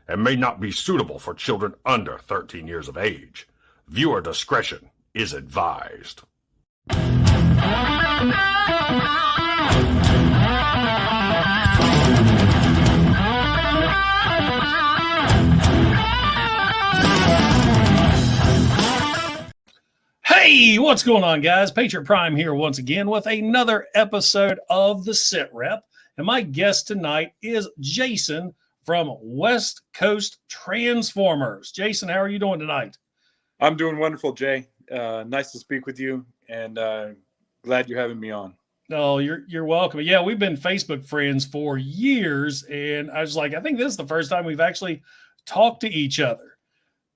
and may not be suitable for children under 13 years of age. Viewer discretion is advised. Hey, what's going on, guys? Patriot Prime here once again with another episode of the SITREP. And my guest tonight is Jason from West Coast Transformers. Jason, how are you doing tonight? I'm doing wonderful, Jay. Nice to speak with you, and glad you're having me on. Oh, you're welcome. Yeah, we've been Facebook friends for years, and I was like, I think this is the first time we've actually talked to each other.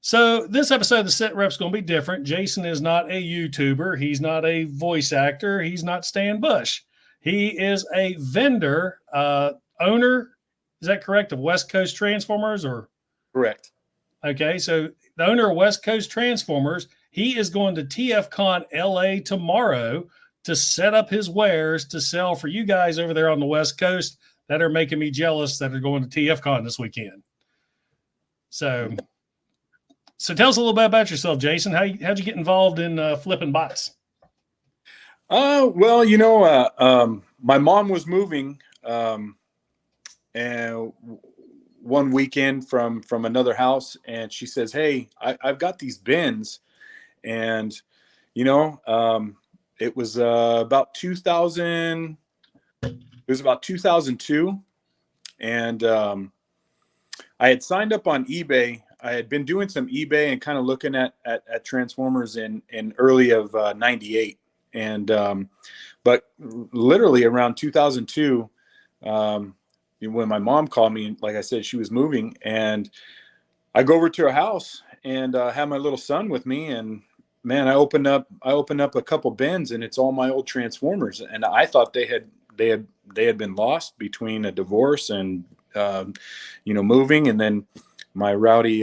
So this episode of the SITREP is going to be different. Jason is not a YouTuber. He's not a voice actor. He's not Stan Bush. He is a vendor, owner. Is that correct? Of West Coast Transformers, or? Correct. Okay, so the owner of West Coast Transformers, he is going to TFCON LA tomorrow to set up his wares to sell for you guys over there on the West Coast that are making me jealous that are going to TFCON this weekend. So tell us a little bit about yourself, Jason. How'd you get involved in flipping bikes? Well, my mom was moving and one weekend from another house, and she says, "Hey, I've got these bins," and it was about 2000. It was about 2002, and I had signed up on eBay. I had been doing some eBay and kind of looking at Transformers in early of 98. And, but literally around 2002, when my mom called me, like I said, she was moving, and I go over to her house and have my little son with me. And man, I opened up a couple bins, and it's all my old Transformers. And I thought they had been lost between a divorce and, moving, and then my rowdy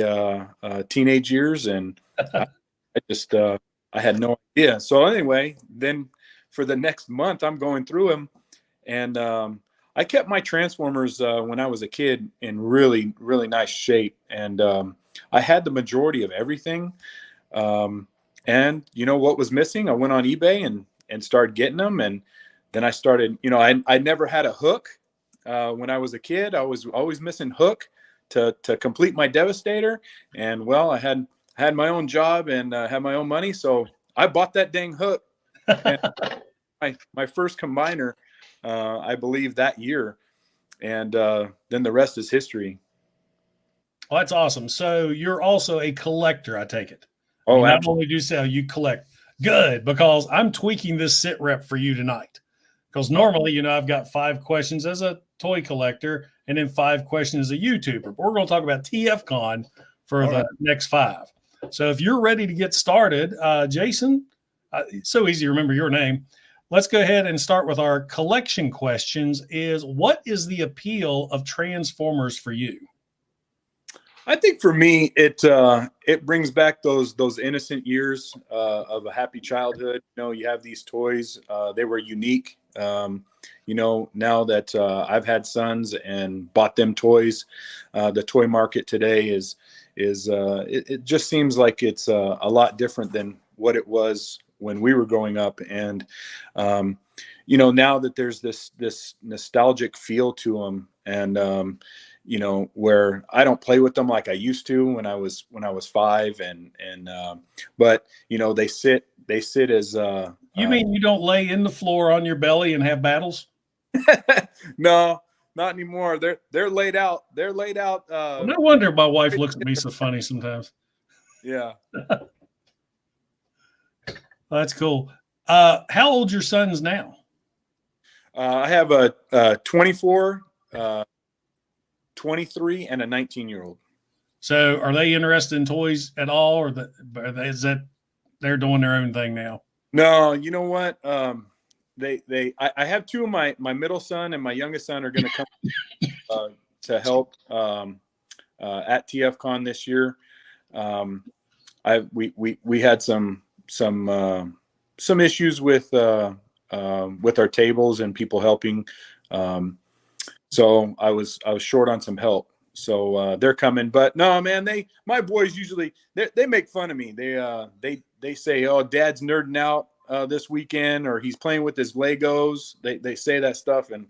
teenage years, and I had no idea. So anyway, then for the next month, I'm going through them, and I kept my Transformers when I was a kid in really, really nice shape, and I had the majority of everything. And what was missing? I went on eBay and started getting them, and then I started. I never had a hook when I was a kid. I was always missing hook to complete my Devastator, and well, I had my own job and had my own money, so I bought that dang hook. And my first combiner, I believe, that year, and then the rest is history. Well, that's awesome. So you're also a collector, I take it. Oh, you not only do sell, you collect. Good, because I'm tweaking this SITREP for you tonight. Because normally, I've got 5 questions as a toy collector and then 5 questions as a YouTuber. But we're going to talk about TFCON for the next 5. So if you're ready to get started, Jason, it's so easy to remember your name. Let's go ahead and start with our collection questions. What is the appeal of Transformers for you? I think for me, it brings back those innocent years of a happy childhood. You have these toys; they were unique. Now that I've had sons and bought them toys, the toy market today it just seems like it's a lot different than what it was when we were growing up. And now that there's this nostalgic feel to them, and where I don't play with them like I used to when I was 5, but they sit as you mean you don't lay in the floor on your belly and have battles? No, not anymore. They're laid out. They're laid out. No wonder my wife looks at me so funny sometimes. Yeah. That's cool. How old's your sons now? I have a 24, 23, and a 19-year-old. So are they interested in toys at all, or is that they're doing their own thing now? No, you know what? I have 2 of my middle son and my youngest son are going to come to help at TFCON this year. We had some issues with our tables and people helping. So I was short on some help, So they're coming. But no, man, my boys usually they make fun of me. They say, "Oh, Dad's nerding out this weekend," or "He's playing with his Legos." They say that stuff, and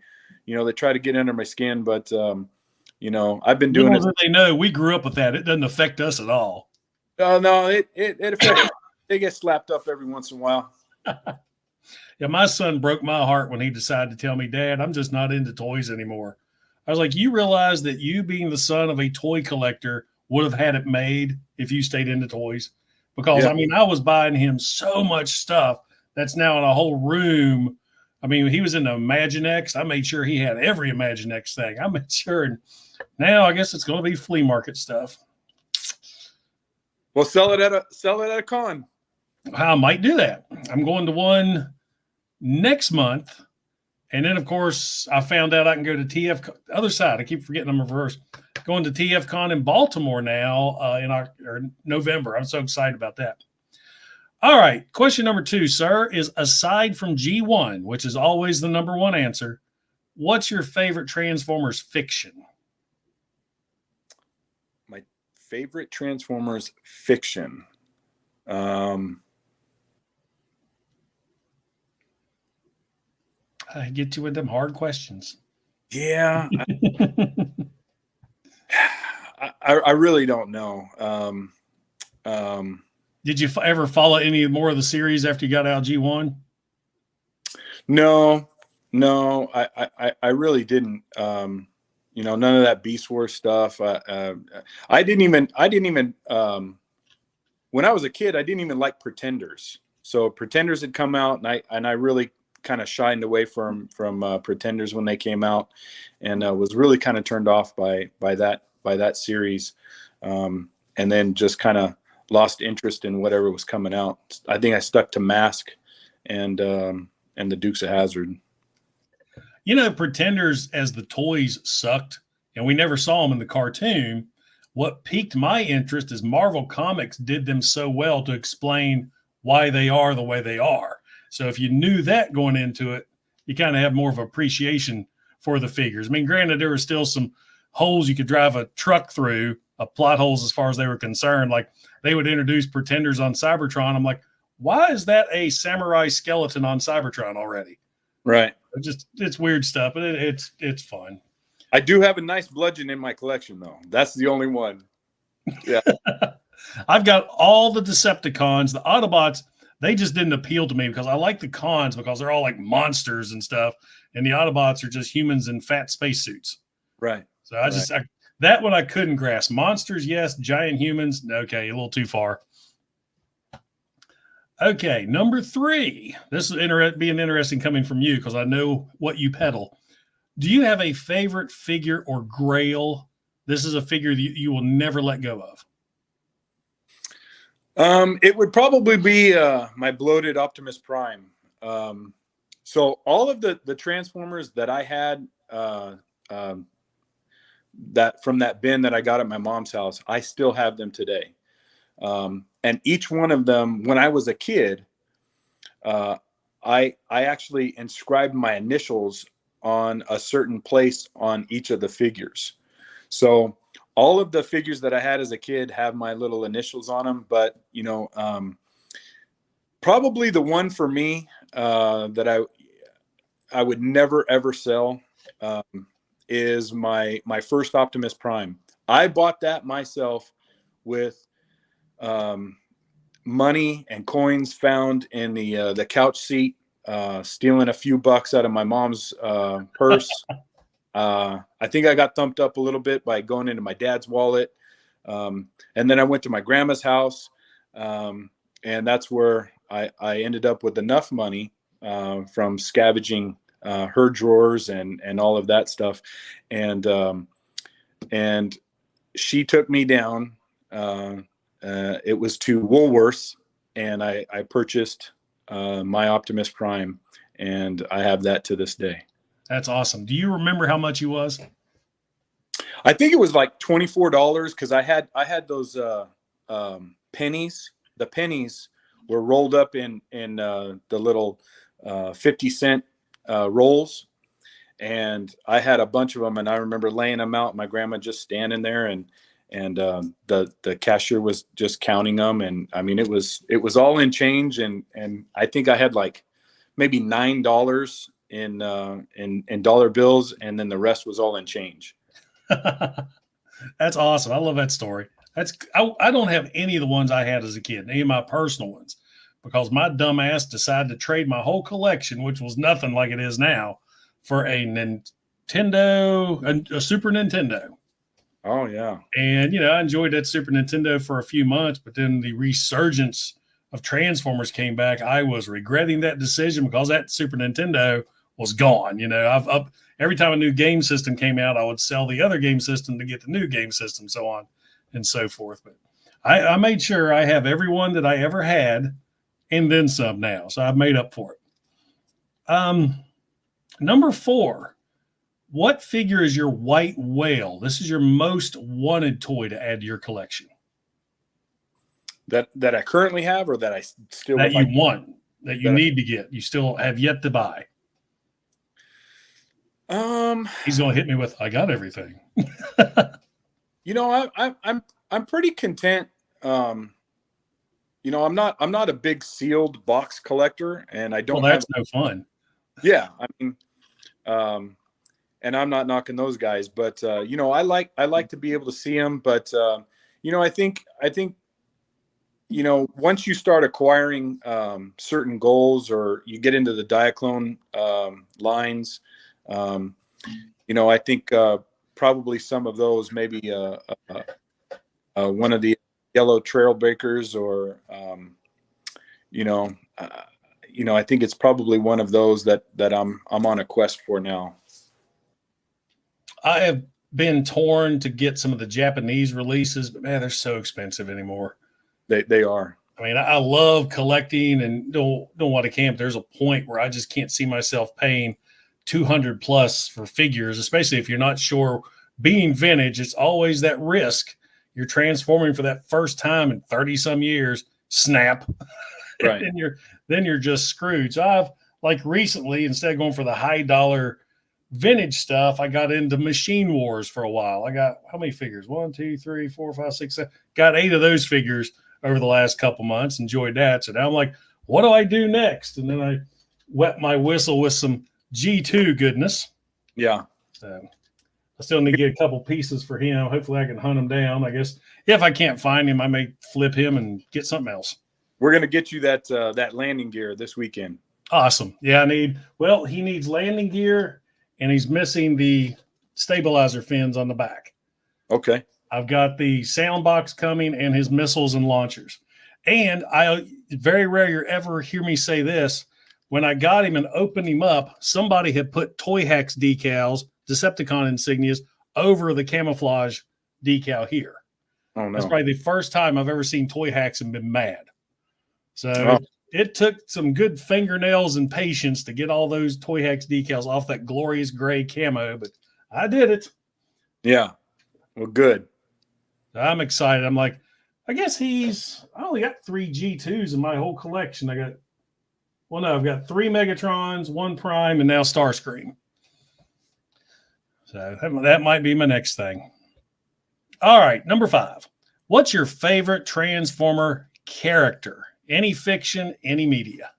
they try to get under my skin. But I've been doing Little it. do they know we grew up with that. It doesn't affect us at all. Oh no, it affects. They get slapped up every once in a while. Yeah, my son broke my heart when he decided to tell me, "Dad, I'm just not into toys anymore." I was like, "You realize that you being the son of a toy collector would have had it made if you stayed into toys?" Because, Yeah. I mean, I was buying him so much stuff that's now in a whole room. I mean, he was in the Imaginext. I made sure he had every Imaginext thing. I made sure. And now I guess it's going to be flea market stuff. Well, sell it at a con. I might do that. I'm going to one next month. And then, of course, I found out I can go to other side. I keep forgetting I'm reversed. Going to TFCON in Baltimore now in November. I'm so excited about that. All right. Question number 2, sir, is aside from G1, which is always the number one answer, what's your favorite Transformers fiction? My favorite Transformers fiction. I get you with them hard questions. Yeah. I really don't know. Did you ever follow any more of the series after you got out of G1? No, I really didn't. None of that Beast Wars stuff. I didn't even. When I was a kid, I didn't even like Pretenders. So Pretenders had come out, and I really kind of shined away from Pretenders when they came out, and was really kind of turned off by that series, and then just kind of lost interest in whatever was coming out. I think I stuck to Mask and the Dukes of Hazzard. Pretenders as the toys sucked, and we never saw them in the cartoon. What piqued my interest is Marvel Comics did them so well to explain why they are the way they are. So if you knew that going into it, you kind of have more of appreciation for the figures. I mean, granted, there were still some holes you could drive a truck through, plot holes as far as they were concerned. Like they would introduce Pretenders on Cybertron. I'm like, why is that a samurai skeleton on Cybertron already? Right. It's weird stuff, but it's fun. I do have a nice bludgeon in my collection, though. That's the only one. Yeah. I've got all the Decepticons, the Autobots. They just didn't appeal to me because I like the cons because they're all like monsters and stuff, and the Autobots are just humans in fat spacesuits. Right. So that one I couldn't grasp. Monsters, yes. Giant humans, okay, a little too far. Okay, number 3. This is being interesting coming from you because I know what you peddle. Do you have a favorite figure or grail? This is a figure that you will never let go of. It would probably be my bloated Optimus Prime. So all of the Transformers that I had that from that bin that I got at my mom's house, I still have them today. And each one of them, when I was a kid, I actually inscribed my initials on a certain place on each of the figures. So all of the figures that I had as a kid have my little initials on them, but probably the one for me that I would never ever sell is my first Optimus Prime. I bought that myself with money and coins found in the couch seat, stealing a few bucks out of my mom's purse. I think I got thumped up a little bit by going into my dad's wallet. And then I went to my grandma's house. And that's where I ended up with enough money from scavenging her drawers and all of that stuff. And she took me down. It was to Woolworths, and I purchased my Optimus Prime, and I have that to this day. That's awesome. Do you remember how much he was? I think it was like $24 because I had those pennies. The pennies were rolled up in the little 50-cent rolls, and I had a bunch of them, and I remember laying them out. My grandma just standing there, and the cashier was just counting them, and I mean it was all in change, and I think I had like maybe $9 in dollar bills, and then the rest was all in change. That's awesome. I love that story. I don't have any of the ones I had as a kid, any of my personal ones, because my dumb ass decided to trade my whole collection, which was nothing like it is now, for a Nintendo, a Super Nintendo. Oh yeah. And I enjoyed that Super Nintendo for a few months, but then the resurgence of Transformers came back. I was regretting that decision because that Super Nintendo was gone. Every time a new game system came out, I would sell the other game system to get the new game system, so on and so forth. But I made sure I have every one that I ever had and then some now. So I've made up for it. Number 4, what figure is your white whale? This is your most wanted toy to add to your collection. That I currently have, or that I still that you want, that you need to get, you still have yet to buy. He's gonna hit me with, I got everything. I'm pretty content. I'm not a big sealed box collector, and I don't. Well, that's no fun. Yeah, I mean, and I'm not knocking those guys, but I like to be able to see them. But I think once you start acquiring certain goals, or you get into the Diaclone lines, I think probably some of those, maybe one of the yellow Trailbreakers, or I think it's probably one of those that I'm on a quest for now. I have been torn to get some of the Japanese releases, but man, they're so expensive anymore. They are. I mean, I love collecting and don't want to camp. There's a point where I just can't see myself paying $200 plus for figures, especially if you're not sure. Being vintage, it's always that risk. You're transforming for that first time in 30 some years, snap. Right. and then you're just screwed. So I've, like, recently, instead of going for the high dollar vintage stuff, I got into Machine Wars for a while. I got how many figures? 1, 2, 3, 4, 5, 6, 7. Got 8 of those figures over the last couple months. Enjoyed that. So now I'm like, what do I do next? And then I wet my whistle with some G2 goodness. Yeah. So I still need to get a couple pieces for him. Hopefully I can hunt him down. I guess if I can't find him, I may flip him and get something else. We're going to get you that landing gear this weekend. Awesome. Yeah, he needs landing gear, and he's missing the stabilizer fins on the back. Okay. I've got the sound box coming and his missiles and launchers. And very rare you ever hear me say this. When I got him and opened him up, somebody had put Toyhax decals, Decepticon insignias, over the camouflage decal here. Oh, no. That's probably the first time I've ever seen Toyhax and been mad. So it took some good fingernails and patience to get all those Toyhax decals off that glorious gray camo, but I did it. Yeah. Well, good. I'm excited. I'm like, I guess I only got 3 G2s in my whole collection. I've got 3 Megatrons, 1 Prime, and now Starscream. So that might be my next thing. All right, number 5. What's your favorite Transformer character? Any fiction, any media?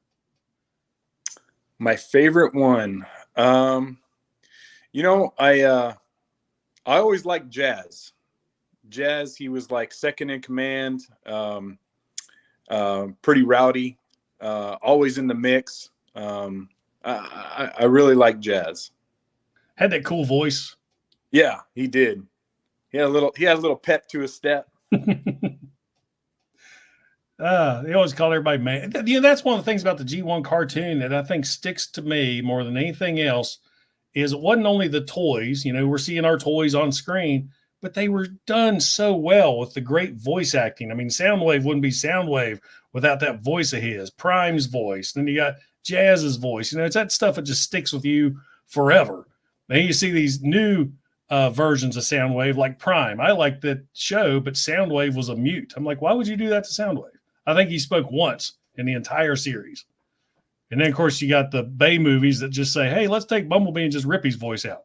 My favorite one. I always liked Jazz. Jazz, he was like second in command, pretty rowdy, always in the mix. I really like Jazz. Had that cool voice. Yeah, he did. He had a little pep to his step. They always call everybody man. That's one of the things about the G1 cartoon that I think sticks to me more than anything else is it wasn't only the toys. We're seeing our toys on screen, but they were done so well with the great voice acting. I mean, Soundwave wouldn't be Soundwave without that voice of his. Prime's voice. Then you got Jazz's voice. It's that stuff that just sticks with you forever. Then you see these new versions of Soundwave like Prime. I like that show, but Soundwave was a mute. I'm like, why would you do that to Soundwave? I think he spoke once in the entire series. And then, of course, you got the Bay movies that just say, hey, let's take Bumblebee and just rip his voice out.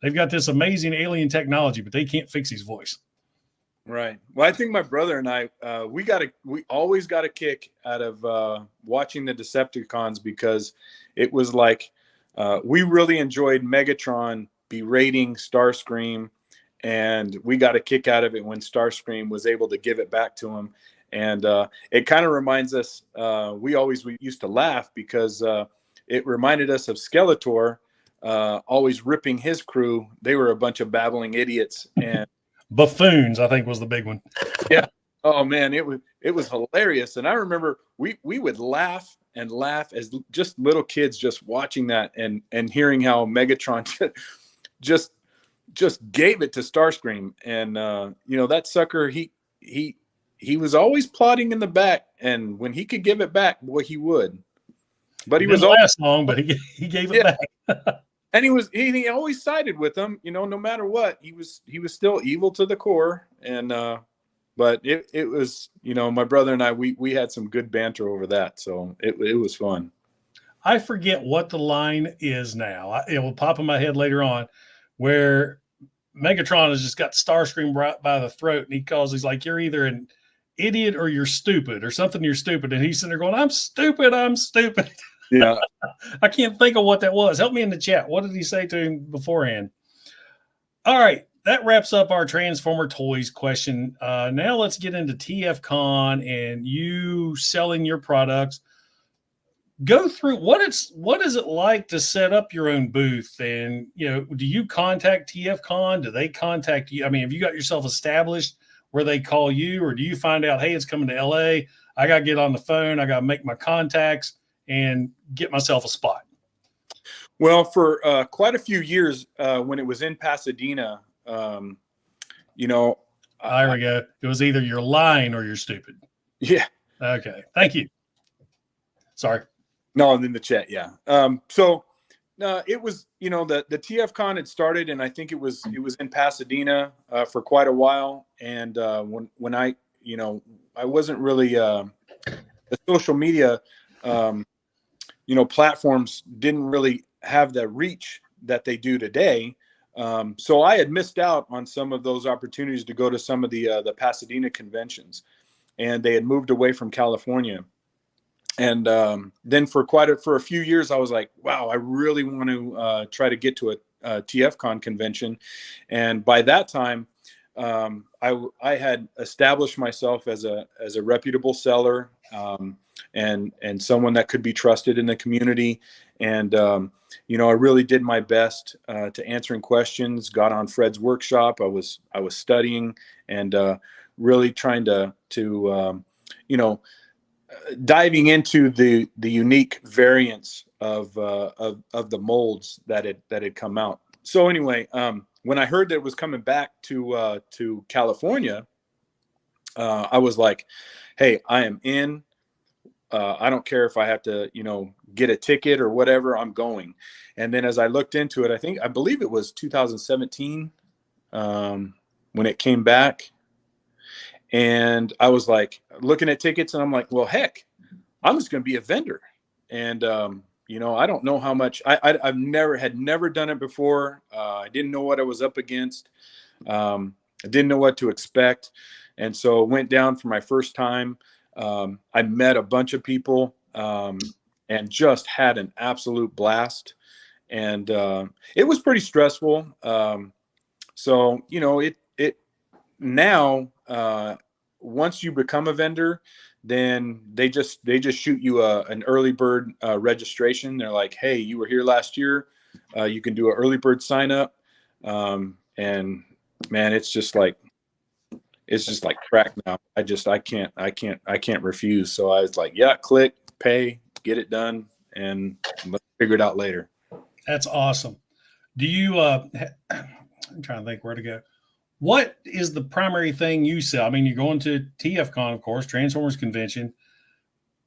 They've got this amazing alien technology, but they can't fix his voice. Right. Well, I think my brother and I, we always got a kick out of watching the Decepticons, because it was like we really enjoyed Megatron berating Starscream, and we got a kick out of it when Starscream was able to give it back to him. And it kind of reminds us, we used to laugh because it reminded us of Skeletor always ripping his crew. They were a bunch of babbling idiots. And buffoons, I think, was the big one. Yeah. Oh man, it was hilarious. And I remember we would laugh and laugh as just little kids, just watching that and hearing how Megatron just gave it to Starscream. And that sucker, he was always plotting in the back, and when he could give it back, boy, he would. But he was last long, but he gave it back. And he always sided with them, no matter what. He was still evil to the core. And but it was, my brother and I, we had some good banter over that, so it was fun. I forget what the line is now. It will pop in my head later on, where Megatron has just got Starscream right by the throat, and he's like, you're either an idiot or you're stupid, or something, you're stupid. And he's sitting there going, I'm stupid. Yeah. I can't think of what that was. Help me in the chat. What did he say to him beforehand? All right. That wraps up our Transformer Toys question. Now let's get into TFCON and you selling your products. Go through what is it like to set up your own booth? And, do you contact TFCON? Do they contact you? I mean, have you got yourself established where they call you, or do you find out, hey, it's coming to LA. I got to get on the phone. I got to make my contacts and get myself a spot? Well, for quite a few years, when it was in Pasadena, there we go. It was either you're lying or you're stupid. Yeah. Okay. Thank you. Sorry. No, in the chat. Yeah. It was, the TFCon had started, and I think it was in Pasadena for quite a while. And when I wasn't really the social media, platforms didn't really have the reach that they do today. So I had missed out on some of those opportunities to go to some of the Pasadena conventions, and they had moved away from California. And then for a few years, I was like, wow, I really want to try to get to a TFCon convention. And by that time, I had established myself as a reputable seller, and someone that could be trusted in the community. And, I really did my best to answering questions, got on Fred's workshop. I was studying and really trying to diving into the unique variants of the molds that had come out. So anyway, when I heard that it was coming back to California, I was like, hey, I am in. I don't care if I have to, get a ticket or whatever, I'm going. And then as I looked into it, I believe it was 2017 when it came back. And I was like looking at tickets, and I'm like, well, heck, I'm just going to be a vendor. And, I don't know how much I've never done it before. I didn't know what I was up against. I didn't know what to expect. And so went down for my first time. I met a bunch of people, and just had an absolute blast. And, it was pretty stressful. So, it now, once you become a vendor, then they just shoot you an early bird registration. They're like, hey, you were here last year. You can do an early bird sign up. And man, it's just like crack now. I can't refuse. So I was like, yeah, click, pay, get it done, and let's figure it out later. That's awesome. Do you, I'm trying to think where to go. What is the primary thing you sell? I mean, you're going to TFCon, of course, Transformers Convention.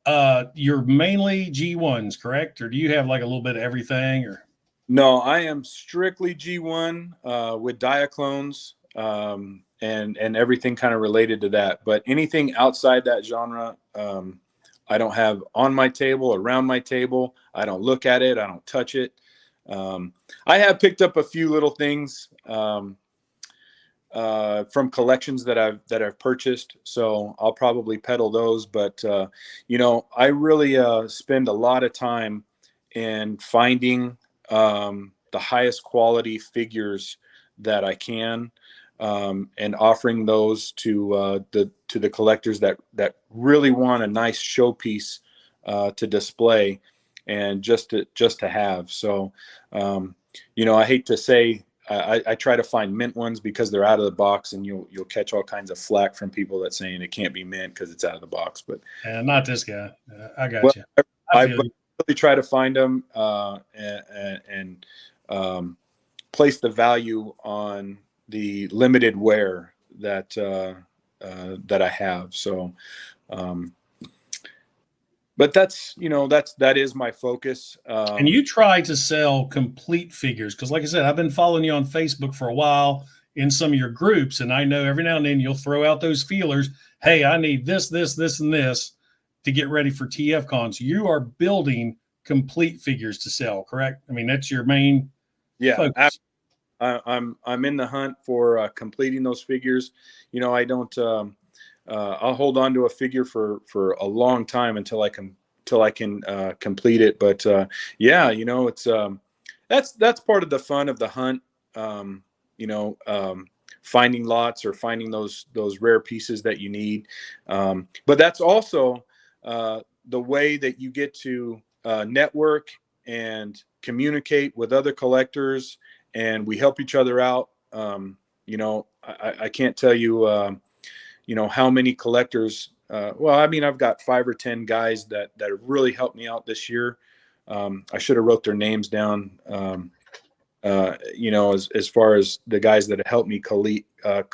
You're mainly G1s, correct? Or do you have like a little bit of everything? Or no, I am strictly G1 with Diaclones and everything kind of related to that. But anything outside that genre, I don't have on my table, around my table. I don't look at it. I don't touch it. I have picked up a few little things from collections that I've purchased, so I'll probably peddle those. But I really spend a lot of time in finding the highest quality figures that I can, and offering those to the collectors that really want a nice showpiece to display and just to have. So I hate to say, I try to find mint ones because they're out of the box, and you'll catch all kinds of flack from people that saying it can't be mint because it's out of the box. But not this guy. I got well, you. I really try to find them and place the value on the limited wear that I have. So, but that is my focus. And you try to sell complete figures because, like I said, I've been following you on Facebook for a while in some of your groups, and I know every now and then you'll throw out those feelers. Hey, I need this, and this to get ready for TFCON. So you are building complete figures to sell, correct? I mean, that's your main focus. I'm in the hunt for completing those figures. I don't. I'll hold on to a figure for a long time until I can complete it. But it's that's part of the fun of the hunt. Finding lots or finding those rare pieces that you need. But that's also the way that you get to network and communicate with other collectors, and we help each other out. I can't tell you, how many collectors. I've got 5 or 10 guys that have really helped me out this year. I should have wrote their names down. As far as the guys that have helped me complete a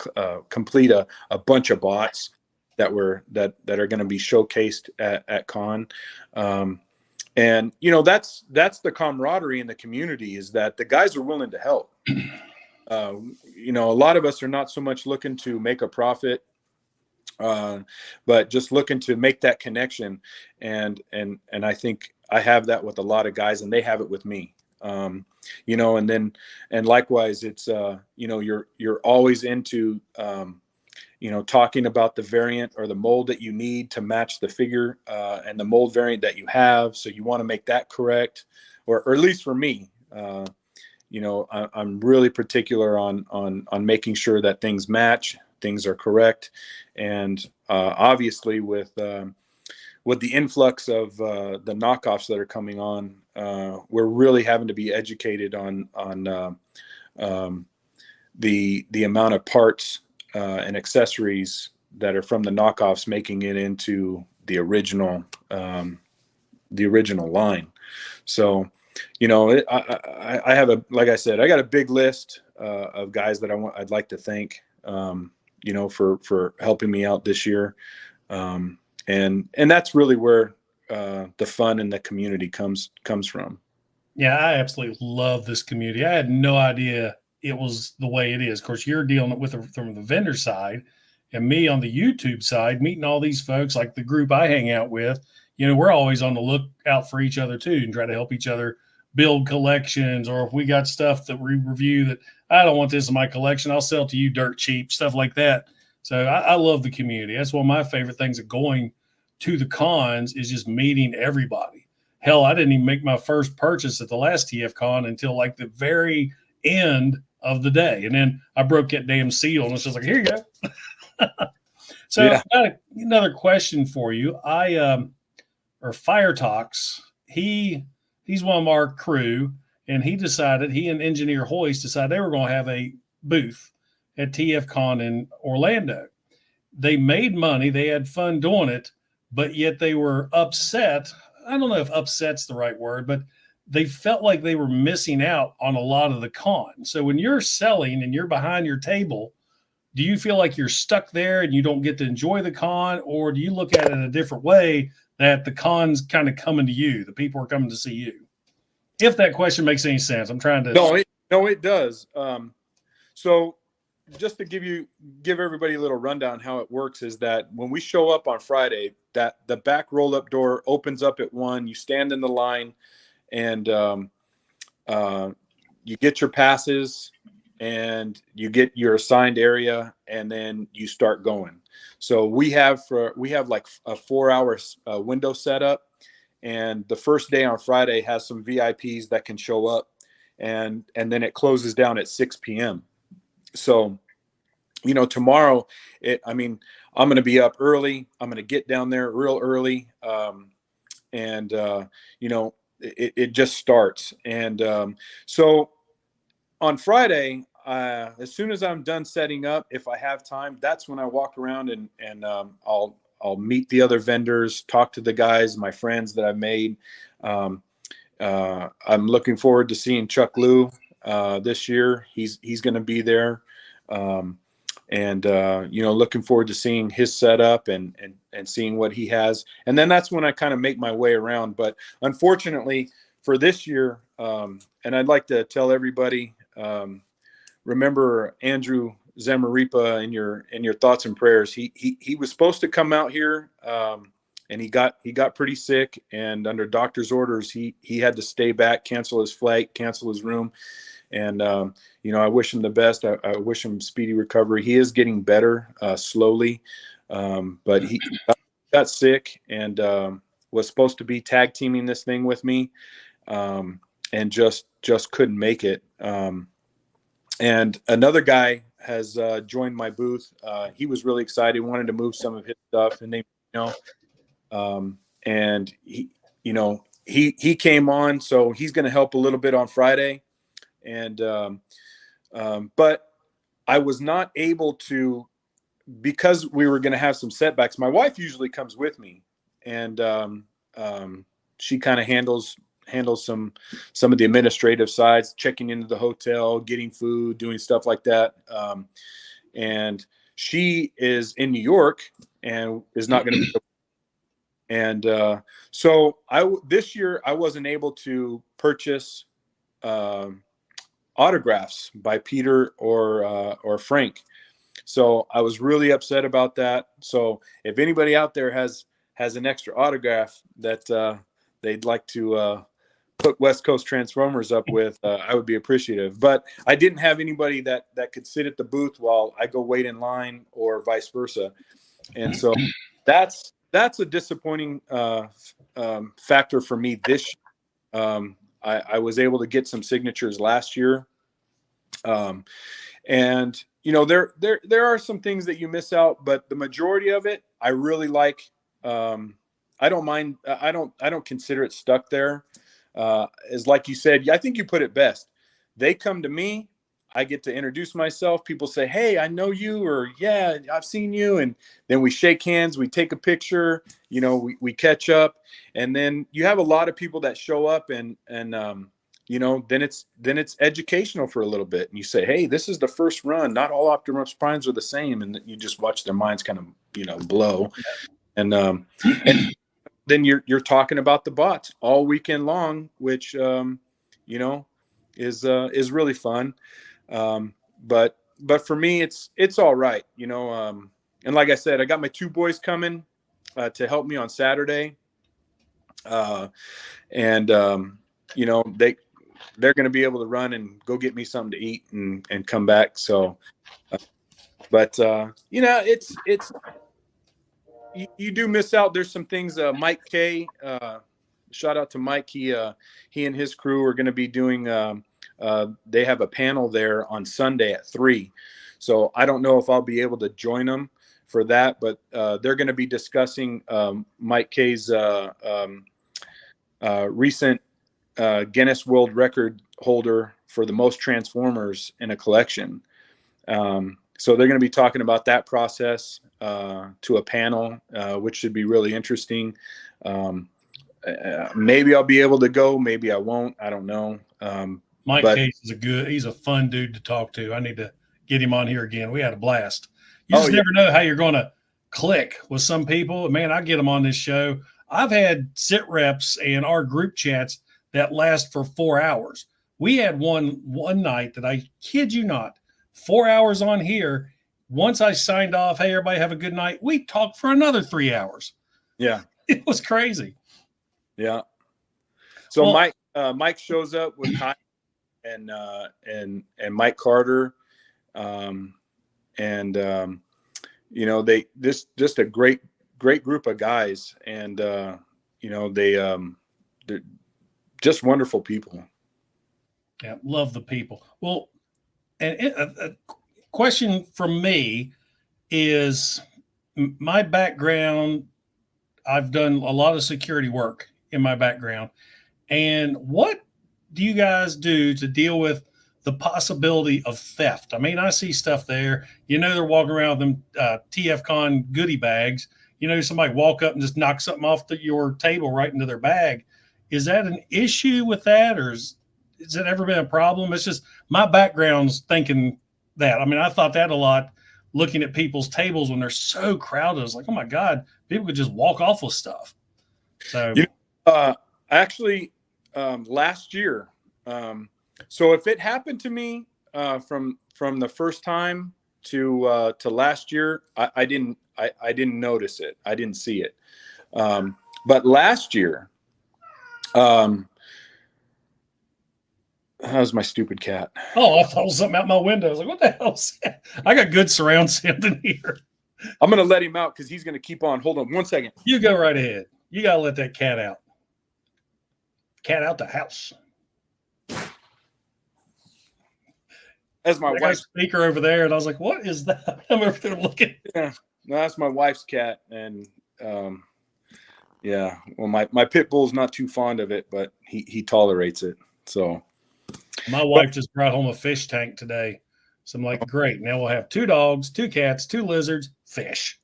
bunch of bots that are going to be showcased at con. And that's the camaraderie in the community, is that the guys are willing to help. A lot of us are not so much looking to make a profit, but just looking to make that connection. And I think I have that with a lot of guys, and they have it with me. And likewise, it's you're always into talking about the variant or the mold that you need to match the figure and the mold variant that you have. So you want to make that correct, or at least for me, I'm really particular on making sure that things match, things are correct. And obviously with the influx of the knockoffs that are coming on, we're really having to be educated on the amount of parts and accessories that are from the knockoffs making it into the original line. So, I have like I said, I got a big list of guys that I'd like to thank, for helping me out this year. And that's really where the fun and the community comes from. Yeah, I absolutely love this community. I had no idea it was the way it is. Of course, you're dealing with it from the vendor side, and me on the YouTube side, meeting all these folks like the group I hang out with. We're always on the lookout for each other too, and try to help each other build collections. Or if we got stuff that we review that I don't want this in my collection, I'll sell to you dirt cheap, stuff like that. So I love the community. That's one of my favorite things of going to the cons, is just meeting everybody. Hell, I didn't even make my first purchase at the last TFCON until like the very end of the day. And then I broke that damn seal, and it's just like, here you go. So yeah. I got another question for you. Firetox, he's one of our crew, and he and Engineer Hoist decided they were going to have a booth at TFCON in Orlando. They made money. They had fun doing it, but yet they were upset. I don't know if upset's the right word, but they felt like they were missing out on a lot of the con. So when you're selling and you're behind your table, do you feel like you're stuck there and you don't get to enjoy the con, or do you look at it in a different way, that the con's kind of coming to you, the people are coming to see you? If that question makes any sense, I'm trying to. No, it does. So just to give everybody a little rundown how it works is that when we show up on Friday, that the back roll up door opens up at 1. You stand in the line, and you get your passes, and you get your assigned area, and then you start going. So we have like a 4-hour window set up, and the first day on Friday has some VIPs that can show up, and then it closes down at 6 p.m. So, tomorrow, I'm going to be up early. I'm going to get down there real early. It just starts. And so on Friday, as soon as I'm done setting up, if I have time, that's when I walk around and I'll meet the other vendors, talk to the guys, my friends that I've made. I'm looking forward to seeing Chuck Liu this year. He's going to be there. Looking forward to seeing his setup and seeing what he has. And then that's when I kind of make my way around. But unfortunately for this year, and I'd like to tell everybody, remember Andrew Zamaripa in your thoughts and prayers. He was supposed to come out here, and he got pretty sick, and under doctor's orders, he had to stay back, cancel his flight, cancel his room. And, I wish him the best. I wish him speedy recovery. He is getting better slowly, but he got sick and was supposed to be tag teaming this thing with me, and just couldn't make it. And another guy has joined my booth. He was really excited, wanted to move some of his stuff, and and he came on, so he's going to help a little bit on Friday. And but I was not able to, because we were going to have some setbacks. My wife usually comes with me, and she kind of handles some of the administrative sides, checking into the hotel, getting food, doing stuff like that. And she is in New York and is not going to be. And so this year I wasn't able to purchase autographs by Peter or Frank. So I was really upset about that. So if anybody out there has an extra autograph that they'd like to put West Coast Transformers up with, I would be appreciative. But I didn't have anybody that could sit at the booth while I go wait in line, or vice versa. And so that's a disappointing factor for me this year. I was able to get some signatures last year. And there are some things that you miss out, but the majority of it, I really like. I don't mind. I don't consider it stuck there. As like you said, I think you put it best. They come to me, I get to introduce myself. People say, "Hey, I know you," or "Yeah, I've seen you." And then we shake hands, we take a picture, we catch up. And then you have a lot of people that show up and then it's educational for a little bit. And you say, "Hey, this is the first run. Not all Optimus Primes are the same." And you just watch their minds kind of, blow. And then you're talking about the bots all weekend long, which, is really fun. But for me, it's all right. And like I said, I got my 2 boys coming to help me on Saturday. They're going to be able to run and go get me something to eat and come back. So, it's you do miss out. There's some things. Mike K, shout out to Mike. He and his crew are going to be doing. They have a panel there on Sunday at 3. So I don't know if I'll be able to join them for that, but they're going to be discussing Mike K's recent Guinness World Record holder for the most Transformers in a collection. So they're going to be talking about that process to a panel, which should be really interesting. Maybe I'll be able to go. Maybe I won't. I don't know. Mike Case is he's a fun dude to talk to. I need to get him on here again. We had a blast. You just never know how you're going to click with some people. Man, I get them on this show. I've had sit reps and our group chats that last for 4 hours. We had one night that, I kid you not, 4 hours on here. Once I signed off, hey, everybody have a good night. We talked for another 3 hours. Yeah. It was crazy. Yeah. So Well, Mike shows up with Kyle and Mike Carter. You know, just a great group of guys, and you know, they're just wonderful people. Yeah, love the people. Well, and a question from me is my background. I've done a lot of security work in my background. And what do you guys do to deal with the possibility of theft? I mean, I see stuff there. You know, they're walking around with them TFCON goodie bags. You know, somebody walk up and just knock something off your table right into their bag. Is that an issue with that, or has it ever been a problem? It's just my background's thinking that. I mean, I thought that a lot looking at people's tables when they're so crowded. It's like, oh my God, people could just walk off with stuff. So, actually, last year, so if it happened to me from the first time to last year, I didn't notice it. I didn't see it. But last year, how's my stupid cat? oh, I thought it was something out my window. I was like, what the hell's that? I got good surround sound in here. I'm going to let him out because he's going to keep on. Hold on 1 second. You go right ahead. You got to let that cat out. Cat out the house. That's my wife's speaker over there, and I was like, "What is that?" I'm over there looking. Yeah, no, that's my wife's cat, and yeah. Well, my pit bull's not too fond of it, but he tolerates it. So, my wife just brought home a fish tank today, so I'm like, "Great! Now we'll have 2 dogs, 2 cats, 2 lizards, fish."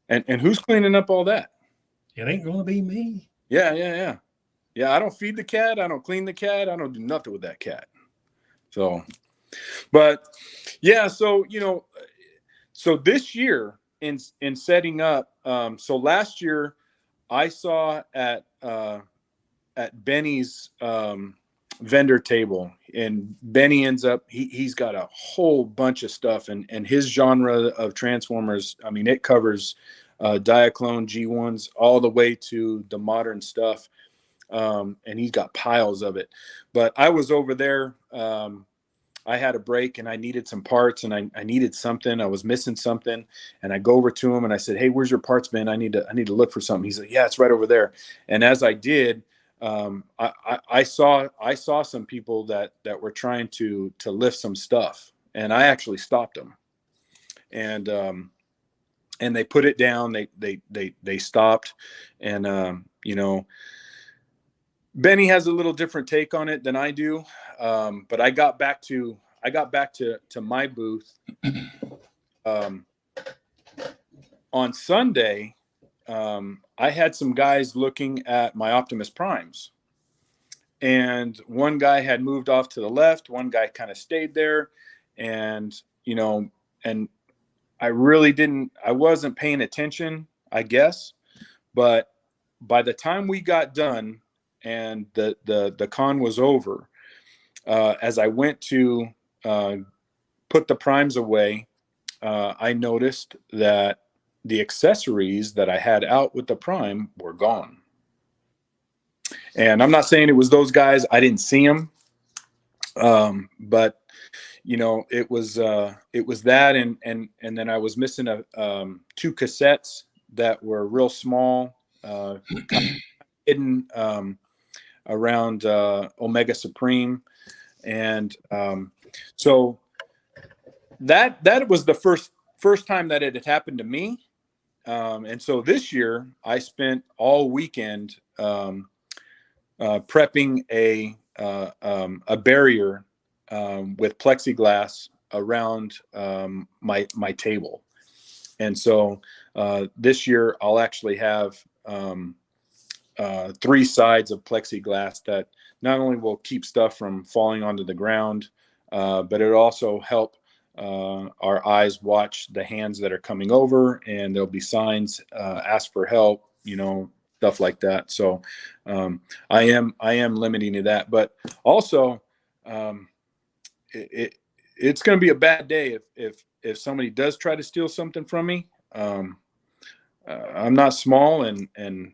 And who's cleaning up all that? It ain't going to be me. Yeah. I don't feed the cat. I don't clean the cat. I don't do nothing with that cat. So. But yeah, so, you know, so this year in setting up, so last year I saw at Benny's vendor table, and Benny ends up, he's got a whole bunch of stuff, and his genre of Transformers, I mean, it covers Diaclone G1s all the way to the modern stuff. And he's got piles of it, but I was over there, I had a break and I needed some parts, and I needed something. I was missing something, and I go over to him and I said, "Hey, where's your parts bin? I need to look for something." He's like, "Yeah, it's right over there." And as I did, I saw some people that were trying to lift some stuff, and I actually stopped them. And they put it down. They stopped, and you know, Benny has a little different take on it than I do. But I got back to my booth on Sunday. I had some guys looking at my Optimus Primes, and one guy had moved off to the left. One guy kind of stayed there, and you know, and I wasn't paying attention, I guess. But by the time we got done and the con was over, as I went to put the primes away, I noticed that the accessories that I had out with the prime were gone. And I'm not saying it was those guys. I didn't see them. But you know, it was that, and then I was missing 2 cassettes that were real small, hidden around Omega Supreme. And so that was the first time that it had happened to me. And so this year I spent all weekend prepping a barrier with plexiglass around my table. And so this year I'll actually have 3 sides of plexiglass that not only will keep stuff from falling onto the ground, but it'll also help our eyes watch the hands that are coming over, and there'll be signs, ask for help, you know, stuff like that. So I am limiting to that, but also it's going to be a bad day if somebody does try to steal something from me. I'm not small, and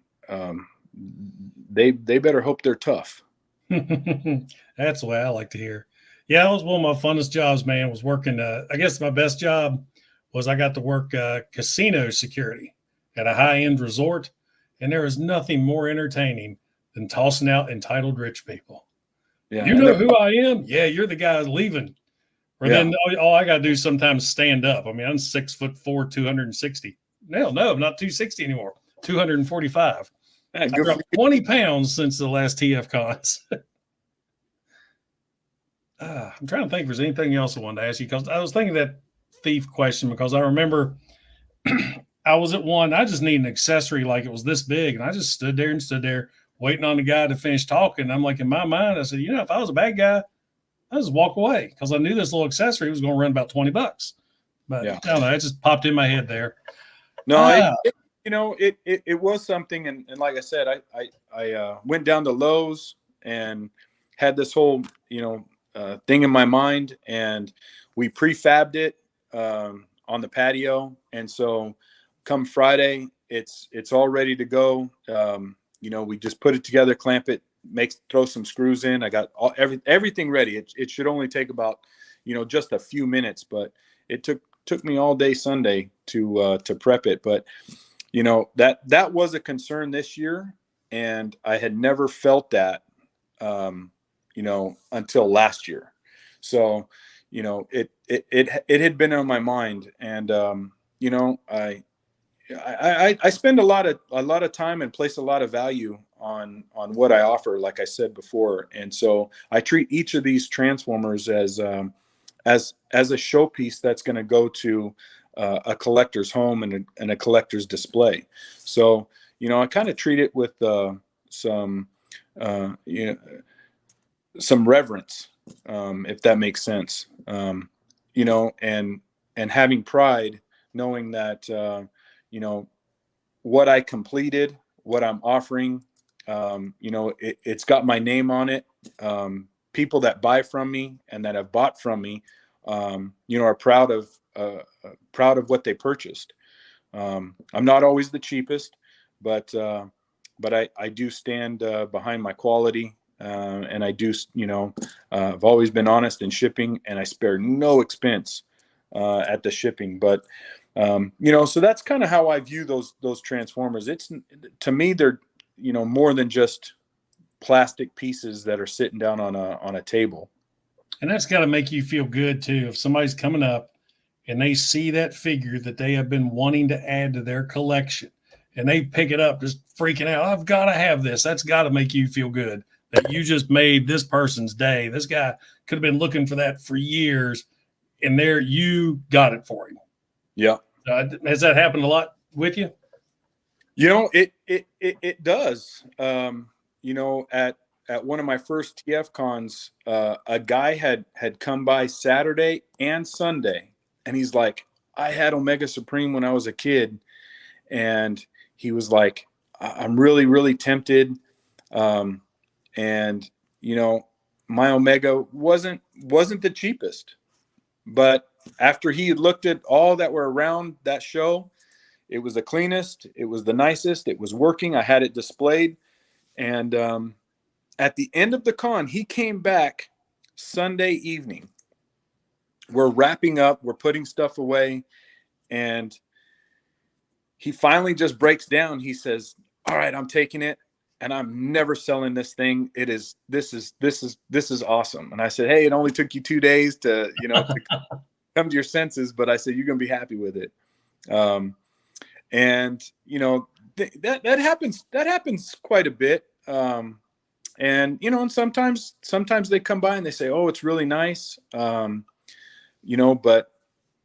they better hope they're tough. That's the way I like to hear. Yeah, that was one of my funnest jobs, man, was working. I guess my best job was I got to work casino security at a high-end resort, and there is nothing more entertaining than tossing out entitled rich people. Yeah, you know who I am? Yeah, you're the guy leaving. Or then all I got to do is sometimes stand up. I mean, I'm 6'4", 260. No, I'm not 260 anymore. 245. I dropped 20 pounds since the last TFCONs. I'm trying to think if there's anything else I wanted to ask you, because I was thinking that thief question, because I remember I was at one, I just need an accessory like it was this big, and I just stood there waiting on the guy to finish talking. I'm like, in my mind, I said, if I was a bad guy, I just walk away, because I knew this little accessory was going to run about $20. But I don't know, it just popped in my head there. No, it was something, and like I said, I went down to Lowe's and had this whole thing in my mind, and we prefabbed it on the patio, and so come Friday, it's all ready to go. We just put it together, clamp it, throw some screws in. I got everything ready. It should only take about just a few minutes, but it took me all day Sunday to prep it. But that was a concern this year, and I had never felt that until last year. So it had been on my mind, and I spend a lot of time and place a lot of value on what I offer, like I said before, and so I treat each of these transformers as a showpiece that's going to go to a collector's home and a collector's display. So I kind of treat it with some reverence, if that makes sense. And having pride, knowing that what I completed, what I'm offering, it's got my name on it. People that buy from me and that have bought from me, are proud of what they purchased. I'm not always the cheapest, but I do stand behind my quality, and I do, I've always been honest in shipping, and I spare no expense at the shipping. But so that's kind of how I view those transformers. To me, they're more than just plastic pieces that are sitting down on a table. And that's got to make you feel good too. If somebody's coming up and they see that figure that they have been wanting to add to their collection, and they pick it up just freaking out, I've got to have this. That's got to make you feel good that you just made this person's day. This guy could have been looking for that for years, and there you got it for him. Yeah. Has that happened a lot with you? It does. At one of my first TFCONs, a guy had come by Saturday and Sunday, and he's like, I had Omega Supreme when I was a kid, and he was like, I'm really, really tempted. And my Omega wasn't the cheapest, but after he had looked at all that were around that show, it was the cleanest, it was the nicest, it was working. I had it displayed. And at the end of the con, he came back Sunday evening. We're wrapping up, we're putting stuff away, and he finally just breaks down. He says, all right, I'm taking it, and I'm never selling this thing. This is awesome. And I said, hey, it only took you 2 days to come to your senses, but I said, you're going to be happy with it. And that happens quite a bit. And sometimes they come by and they say, oh, it's really nice. But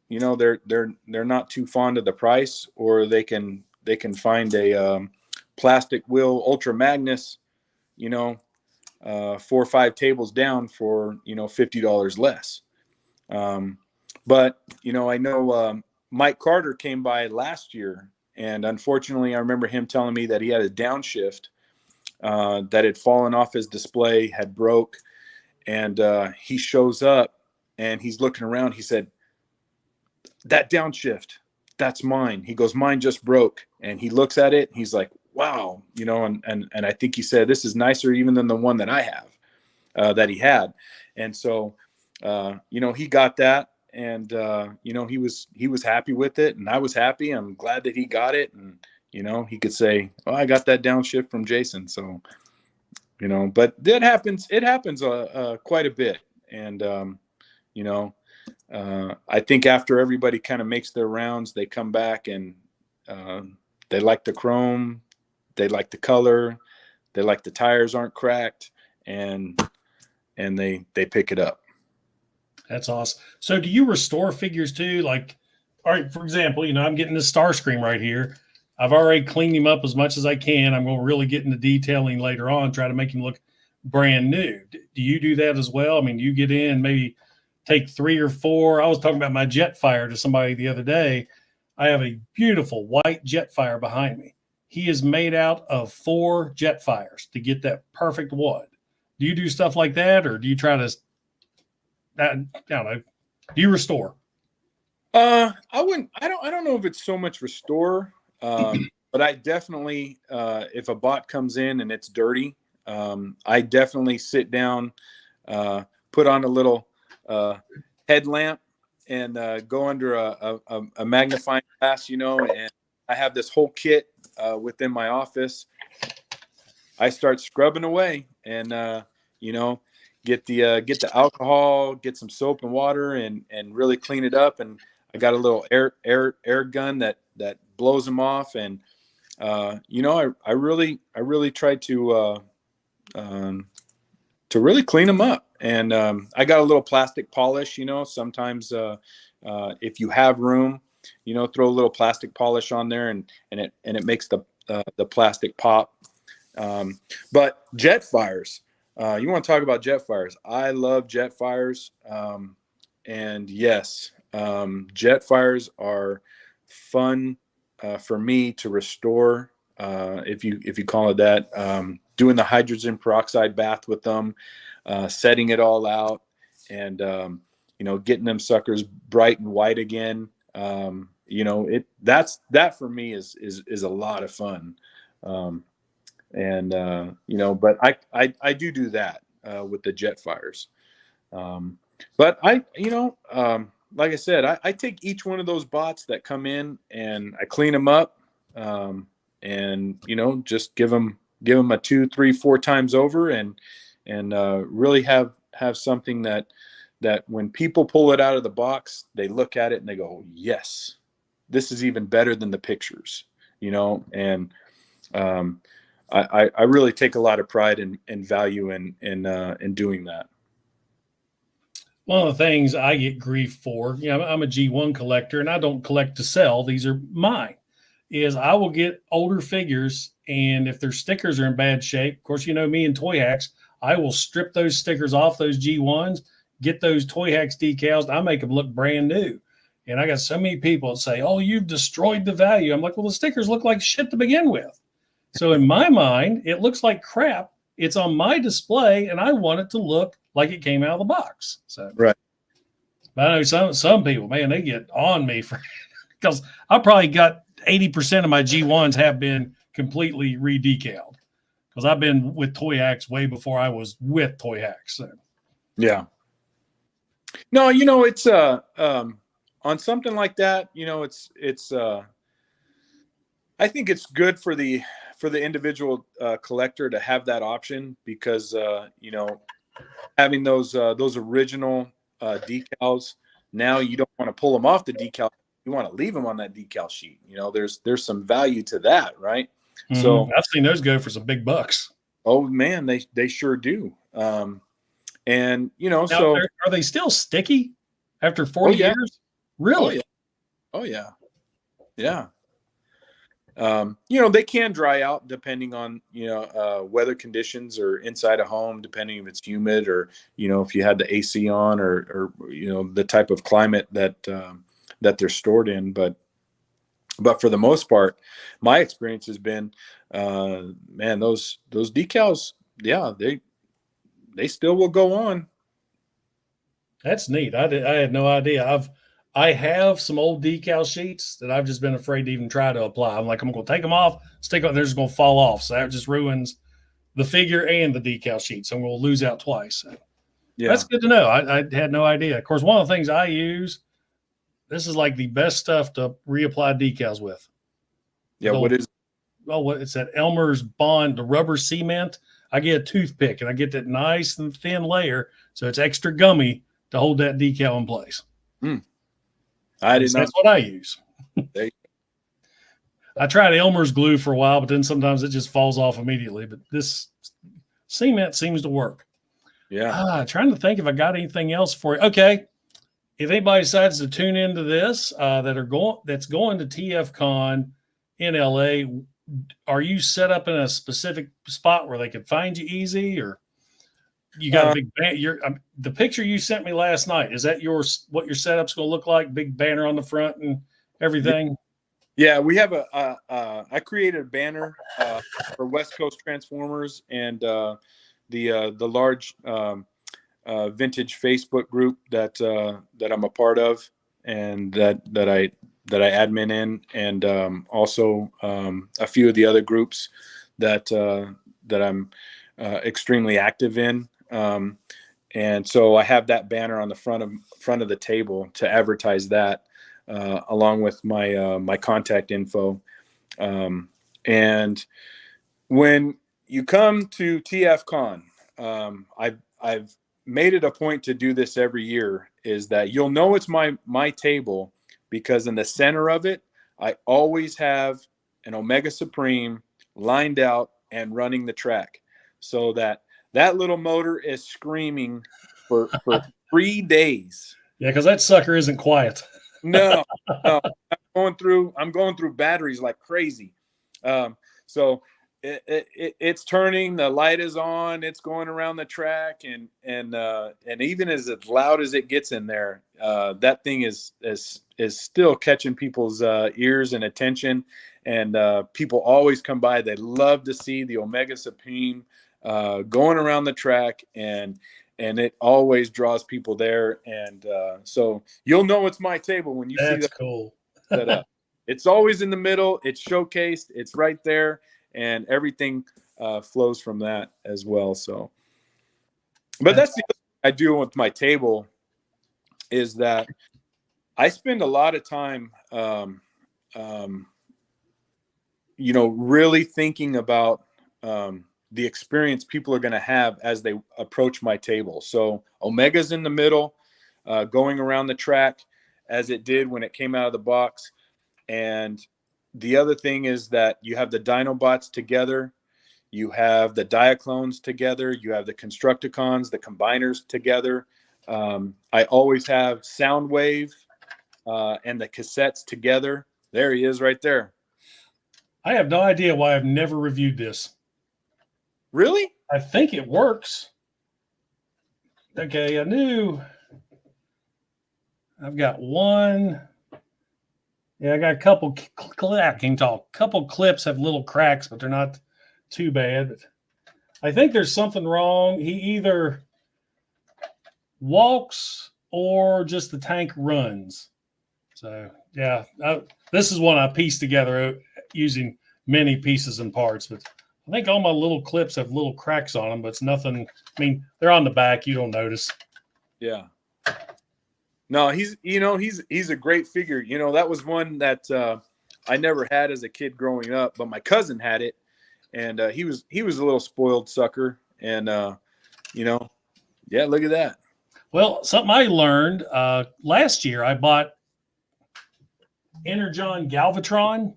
they're not too fond of the price, or they can find a plastic wheel Ultra Magnus, 4 or 5 tables down for $50 less. But I know Mike Carter came by last year, and unfortunately I remember him telling me that he had a downshift that had fallen off his display, had broke, and he shows up and he's looking around. He said, "That downshift, that's mine." He goes, "Mine just broke." And he looks at it. He's like, "Wow," and I think he said, "This is nicer even than the one that I have, that he had." And so, he got that, and he was happy with it, and I was happy. I'm glad that he got it, and he could say, "Oh, I got that downshift from Jason." So, but that happens. It happens quite a bit, and I think after everybody kind of makes their rounds, they come back and they like the chrome, they like the color, they like the tires aren't cracked, and they pick it up. That's awesome. So do you restore figures too? Like, all right, for example, I'm getting this Starscream right here. I've already cleaned him up as much as I can. I'm going to really get into detailing later on, try to make him look brand new. Do you do that as well? I mean, do you get in, maybe take 3 or 4? I was talking about my Jetfire to somebody the other day. I have a beautiful white Jetfire behind me. He is made out of 4 Jetfires to get that perfect wood. Do you do stuff like that, or do you try to, I don't know, do you restore? I wouldn't. I don't know if it's so much restore, but I definitely, if a bot comes in and it's dirty, I definitely sit down, put on a little headlamp, and go under a magnifying glass, and I have this whole kit within my office. I start scrubbing away, and get the alcohol, get some soap and water, and really clean it up. And I got a little air gun that blows them off, and I really try to really clean them up. And I got a little plastic polish. Sometimes if you have room, throw a little plastic polish on there, and it makes the plastic pop. But Jetfires, you want to talk about Jetfires? I love Jetfires, and yes, Jetfires are fun for me to restore, if you call it that. Doing the hydrogen peroxide bath with them, setting it all out, and getting them suckers bright and white again. That for me is a lot of fun. But I do that with the Jetfires. But like I said, I take each one of those bots that come in, and I clean them up, and just give them a 2, 3, 4 times over, and really have something that when people pull it out of the box, they look at it and they go, yes, this is even better than the pictures, and I really take a lot of pride and value in doing that. One of the things I get grief for, I'm a G1 collector, and I don't collect to sell. These are mine. Is I will get older figures, and if their stickers are in bad shape, of course, me and Toyhax, I will strip those stickers off those G1s, get those Toyhax decals. I make them look brand new. And I got so many people that say, "Oh, you've destroyed the value." I'm like, well, the stickers look like shit to begin with. So in my mind, it looks like crap. It's on my display, and I want it to look like it came out of the box. So, right. But I know some people, man, they get on me for because I probably got 80% of my G1s have been completely re-decaled, because I've been with Toyhax way before I was with Toyhax. So. Yeah. No, it's on something like that. It's I think it's good for the individual collector to have that option, because having those original decals, now you don't want to pull them off the decal. You want to leave them on that decal sheet. There's some value to that, right? Mm-hmm. So I've seen those go for some big bucks. Oh man, they sure do. And now, so are they still sticky after 40 years? Really? Oh yeah. Yeah. They can dry out depending on, weather conditions, or inside a home, depending if it's humid, or, if you had the AC on, or the type of climate that they're stored in. But for the most part, my experience has been, man, those decals, yeah, they still will go on. That's neat. I had no idea. I have some old decal sheets that I've just been afraid to even try to apply. I'm like, I'm going to take them off, stick on, they're just going to fall off. So that just ruins the figure and the decal sheet. So I'm going to lose out twice. So Yeah. that's good to know. I had no idea. Of course, one of the things I use, this is like the best stuff to reapply decals with. Yeah. What is? Oh, it's that Elmer's Bond, the rubber cement. I get a toothpick and I get that nice and thin layer, so it's extra gummy to hold that decal in place. I did not. That's what I use. I tried Elmer's glue for a while, but then sometimes it just falls off immediately. But this cement seems to work. Yeah. Trying to think if I got anything else for you. Okay. If anybody decides to tune into this that's going to TFCON in LA, are you set up in a specific spot where they could find you easy, or you got a big the picture you sent me last night? Is that what your setup's going to look like? Big banner on the front and everything. Yeah, we have I created a banner for West Coast Transformers and the large vintage Facebook group that I'm a part of, and that I admin in, and also a few of the other groups that I'm extremely active in. And so I have that banner on the front of the table to advertise that, along with my contact info. And when you come to TFCON, I've made it a point to do this every year, is that you'll know it's my table, because in the center of it, I always have an Omega Supreme lined out and running the track, so that little motor is screaming for 3 days. Yeah, because that sucker isn't quiet. No. I'm going through batteries like crazy. So it's turning, the light is on, it's going around the track, and even as loud as it gets in there, that thing is still catching people's ears and attention, and people always come by. They love to see the Omega Supreme going around the track, and it always draws people there. And so you'll know it's my table when you see that. Cool. Set up. It's always in the middle. It's showcased. It's right there, and everything flows from that as well. So, but that's the other thing I do with my table, is that I spend a lot of time, really thinking about the experience people are going to have as they approach my table. So Omega's in the middle, going around the track as it did when it came out of the box. And the other thing is that you have the Dinobots together, you have the Diaclones together, you have the Constructicons, the Combiners together. I always have Soundwave and the cassettes together. There he is right there. I have no idea why I've never reviewed this. Really? I think it works. Okay, I've got one. Yeah, I got a couple. I can talk. Couple clips have little cracks, but they're not too bad. But I think there's something wrong. He either walks or just the tank runs. So yeah, this is one I pieced together using many pieces and parts. But I think all my little clips have little cracks on them, but it's nothing. I mean, they're on the back. You don't notice. Yeah. No, he's a great figure. That was one that I never had as a kid growing up, but my cousin had it, and he was a little spoiled sucker. And yeah, look at that. Well, something I learned last year, I bought Energon Galvatron,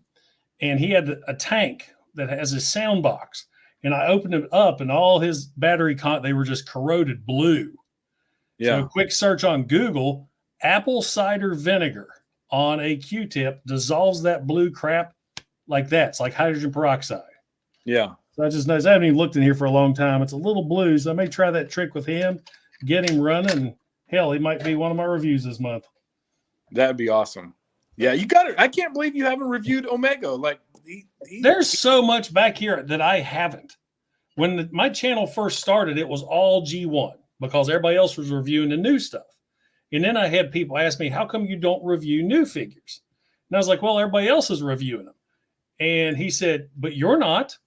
and he had a tank that has a sound box, and I opened it up, and all his battery they were just corroded blue. Yeah. So a quick search on Google, apple cider vinegar on a Q-tip dissolves that blue crap like that. It's like hydrogen peroxide. Yeah. So I just noticed, I haven't even looked in here for a long time. It's a little blue, so I may try that trick with him, get him running. Hell, he might be one of my reviews this month. That'd be awesome. Yeah, you got it. I can't believe you haven't reviewed Omega. Like, there's so much back here that I haven't. When my channel first started, it was all G1 because everybody else was reviewing the new stuff. And then I had people ask me, how come you don't review new figures? And I was like, well, everybody else is reviewing them. And he said, but you're not.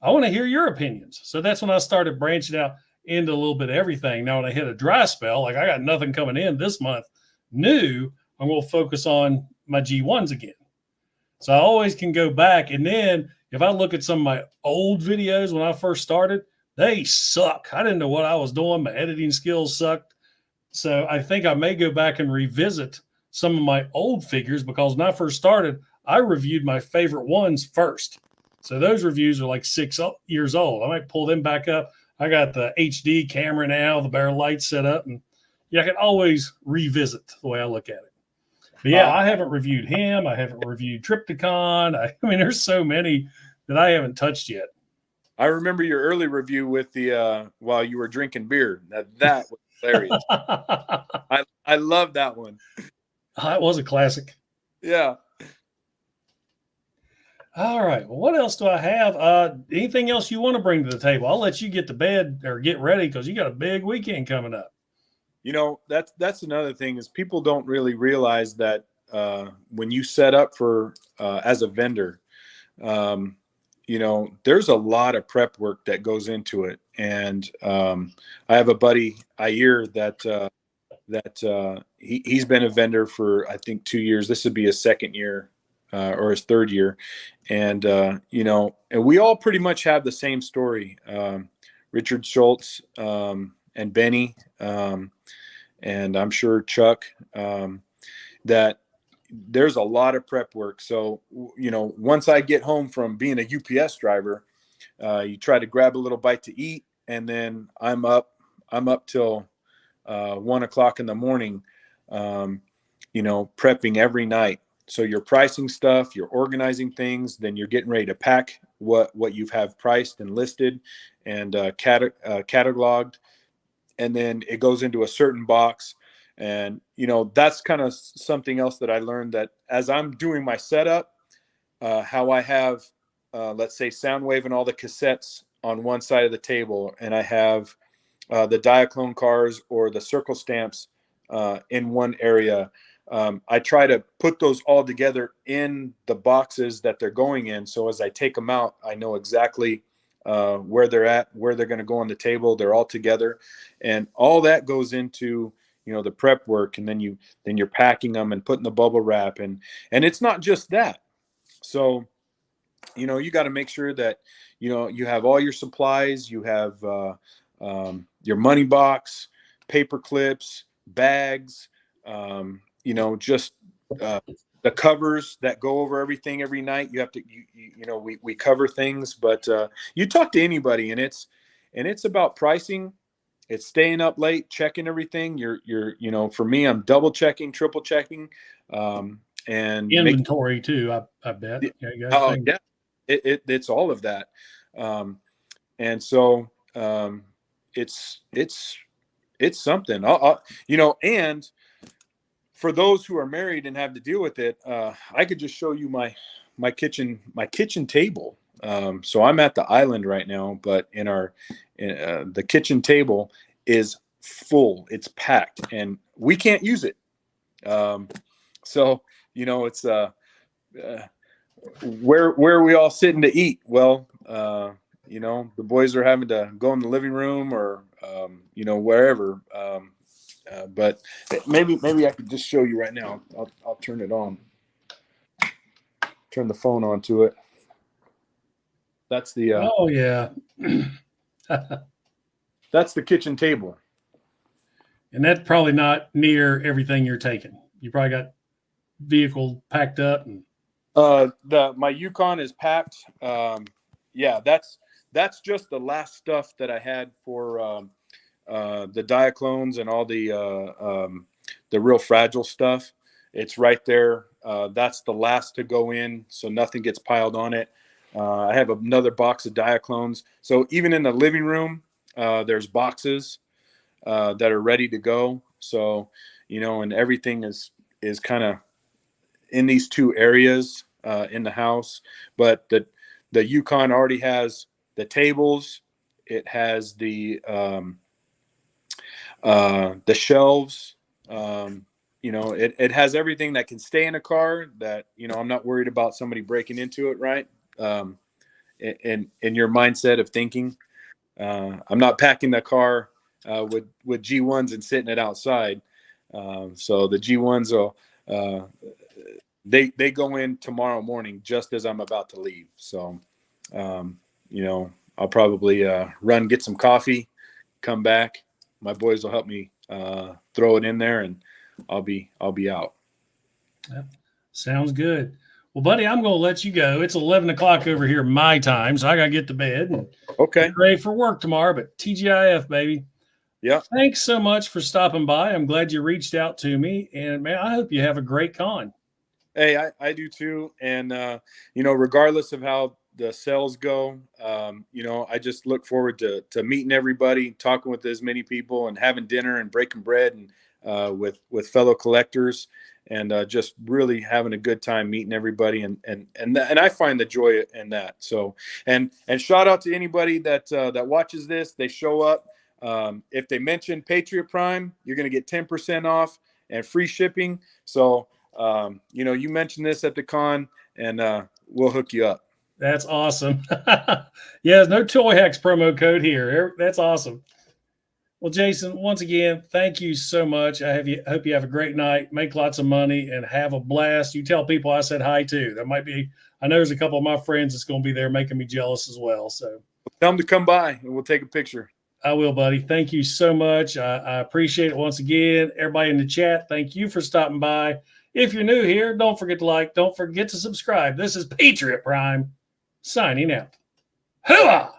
I want to hear your opinions. So that's when I started branching out into a little bit of everything. Now, when I hit a dry spell, like I got nothing coming in this month new, I'm going to focus on my G1s again. So I always can go back. And then if I look at some of my old videos when I first started, they suck. I didn't know what I was doing. My editing skills sucked. So I think I may go back and revisit some of my old figures, because when I first started, I reviewed my favorite ones first. So those reviews are like 6 years old. I might pull them back up. I got the HD camera now, the bare lights set up, and yeah, I can always revisit the way I look at it. But yeah, I haven't reviewed him. I haven't reviewed TFCON. I mean, there's so many that I haven't touched yet. I remember your early review with the while you were drinking beer. That was hilarious. I love that one. It was a classic. Yeah. All right. Well, what else do I have? Anything else you want to bring to the table? I'll let you get to bed or get ready, because you got a big weekend coming up. You know, that's another thing, is people don't really realize that when you set up for as a vendor, you know, there's a lot of prep work that goes into it. And I have a buddy, Ayer, that he's been a vendor for, I think, 2 years. This would be his second year or his third year. And, you know, and we all pretty much have the same story. Richard Schultz and Benny, and I'm sure Chuck, that there's a lot of prep work. So, you know, once I get home from being a UPS driver, you try to grab a little bite to eat, and then I'm up till 1 o'clock in the morning, you know, prepping every night. So you're pricing stuff, you're organizing things, then you're getting ready to pack what you have priced and listed and cataloged, and then it goes into a certain box. And, you know, that's kind of something else that I learned, that as I'm doing my setup, how I have, let's say, Soundwave and all the cassettes on one side of the table, and I have the Diaclone cars or the circle stamps in one area. I try to put those all together in the boxes that they're going in. So as I take them out, I know exactly where they're at, where they're going to go on the table. They're all together, and all that goes into, you know, the prep work. And then you're packing them and putting the bubble wrap, and it's not just that. So, you know, you got to make sure that, you know, you have all your supplies. You have your money box, paper clips, bags, you know, just the covers that go over everything every night. You have to, you know, we cover things, but you talk to anybody, and it's about pricing. It's staying up late, checking everything. You're, you know, for me, I'm double checking, triple checking, and inventory too. I bet. Yeah, yeah, it's all of that, and so it's something. You know, and for those who are married and have to deal with it, I could just show you my kitchen table. So I'm at the island right now, but the kitchen table is full. It's packed, and we can't use it. So, you know, it's where are we all sitting to eat? Well, you know, the boys are having to go in the living room or you know, wherever. But maybe I could just show you right now. I'll turn it on. Turn the phone on to it. That's the oh yeah. That's the kitchen table. And that's probably not near everything you're taking. You probably got vehicle packed up. And my Yukon is packed. Yeah, that's just the last stuff that I had for the Diaclones and all the real fragile stuff. It's right there. That's the last to go in, so nothing gets piled on it. I have another box of Diaclones. So even in the living room, there's boxes that are ready to go. So, you know, and everything is kind of in these two areas in the house. But the Yukon already has the tables. It has the shelves. It has everything that can stay in a car that, I'm not worried about somebody breaking into it. Right. In your mindset of thinking, I'm not packing the car with G1s and sitting it outside. So the G1s will, they go in tomorrow morning just as I'm about to leave. So, I'll probably run, get some coffee, come back. My boys will help me throw it in there, and I'll be out. Yep. Sounds good. Well, buddy, I'm going to let you go. It's 11 o'clock over here, my time, so I got to get to bed and Okay. get ready for work tomorrow. But TGIF, baby. Yeah. Thanks so much for stopping by. I'm glad you reached out to me, and man, I hope you have a great con. Hey, I do too. And, regardless of how the sales go, I just look forward to meeting everybody, talking with as many people, and having dinner and breaking bread and with fellow collectors, and just really having a good time meeting everybody. And I find the joy in that. So, and shout out to anybody that watches this. They show up. If they mention Patriot Prime, you're going to get 10% off and free shipping. So, you mentioned this at the con, and we'll hook you up. That's awesome. Yeah, no Toyhax promo code here. That's awesome. Well, Jason, once again, thank you so much. I hope you have a great night, make lots of money, and have a blast. You tell people I said hi too. I know there's a couple of my friends that's going to be there making me jealous as well. So tell them to come by and we'll take a picture. I will, buddy. Thank you so much. I appreciate it once again. Everybody in the chat, thank you for stopping by. If you're new here, don't forget to like, don't forget to subscribe. This is Patriot Prime signing out. Hooah!